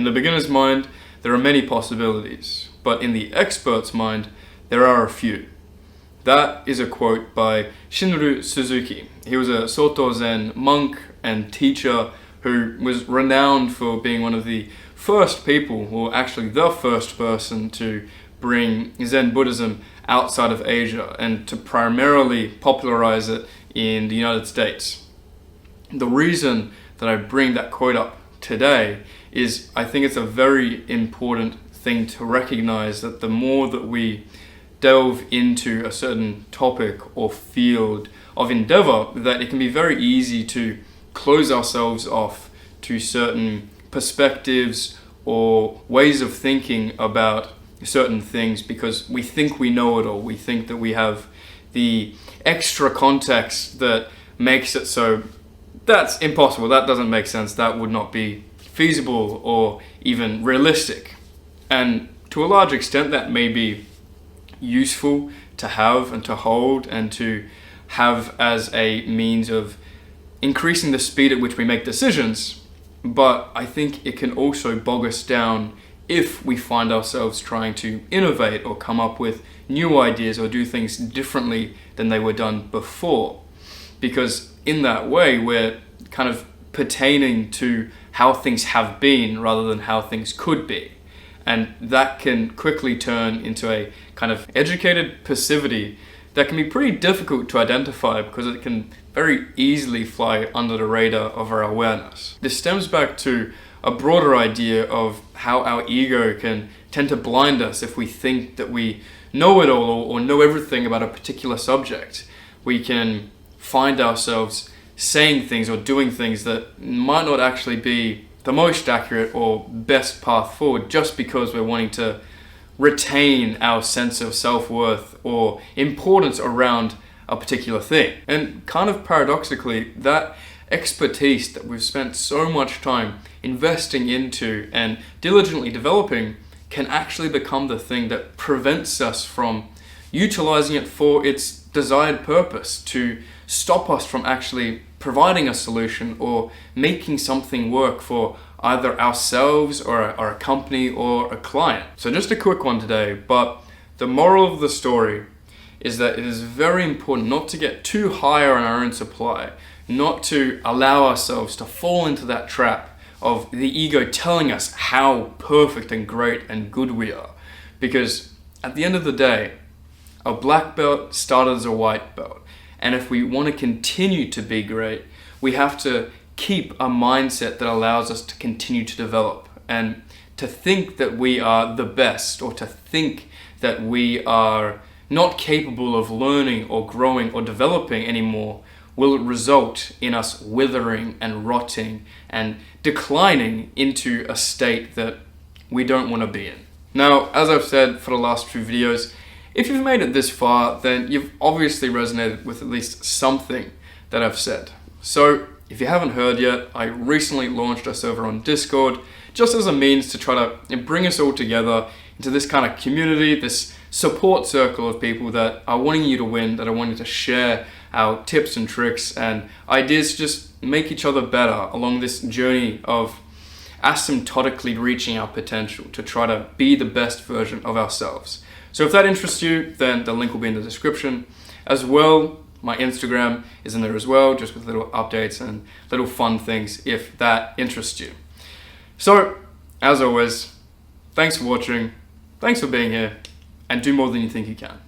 In the beginner's mind, there are many possibilities, but in the expert's mind, there are a few. That is a quote by Shinru Suzuki. He was a Soto Zen monk and teacher who was renowned for being one of the first people, or actually the first person, to bring Zen Buddhism outside of Asia and to primarily popularize it in the United States. The reason that I bring that quote up today is I think it's a very important thing to recognize that the more that we delve into a certain topic or field of endeavor, that it can be very easy to close ourselves off to certain perspectives or ways of thinking about certain things because we think we know it all. We think that we have the extra context that makes it so that's impossible, that doesn't make sense, that would not be feasible or even realistic. And to a large extent that may be useful to have and to hold and to have as a means of increasing the speed at which we make decisions, but I think it can also bog us down if we find ourselves trying to innovate or come up with new ideas or do things differently than they were done before. Because in that way, we're kind of pertaining to how things have been rather than how things could be. And that can quickly turn into a kind of educated passivity that can be pretty difficult to identify because it can very easily fly under the radar of our awareness. This stems back to a broader idea of how our ego can tend to blind us if we think that we know it all or know everything about a particular subject. We can find ourselves saying things or doing things that might not actually be the most accurate or best path forward just because we're wanting to retain our sense of self-worth or importance around a particular thing. And kind of paradoxically, that expertise that we've spent so much time investing into and diligently developing can actually become the thing that prevents us from utilizing it for its desired purpose, to stop us from actually providing a solution or making something work for either ourselves or a company or a client. So just a quick one today, but the moral of the story is that it is very important not to get too high on our own supply, not to allow ourselves to fall into that trap of the ego telling us how perfect and great and good we are. Because at the end of the day, a black belt started as a white belt. And if we want to continue to be great, we have to keep a mindset that allows us to continue to develop. And to think that we are the best or to think that we are not capable of learning or growing or developing anymore will result in us withering and rotting and declining into a state that we don't want to be in. Now, as I've said for the last few videos, if you've made it this far, then you've obviously resonated with at least something that I've said. So if you haven't heard yet, I recently launched a server on Discord just as a means to try to bring us all together into this kind of community, this support circle of people that are wanting you to win, that are wanting to share our tips and tricks and ideas to just make each other better along this journey of asymptotically reaching our potential to try to be the best version of ourselves. So if that interests you, then the link will be in the description. As well, my Instagram is in there as well, just with little updates and little fun things if that interests you. So, as always, thanks for watching, thanks for being here, and do more than you think you can.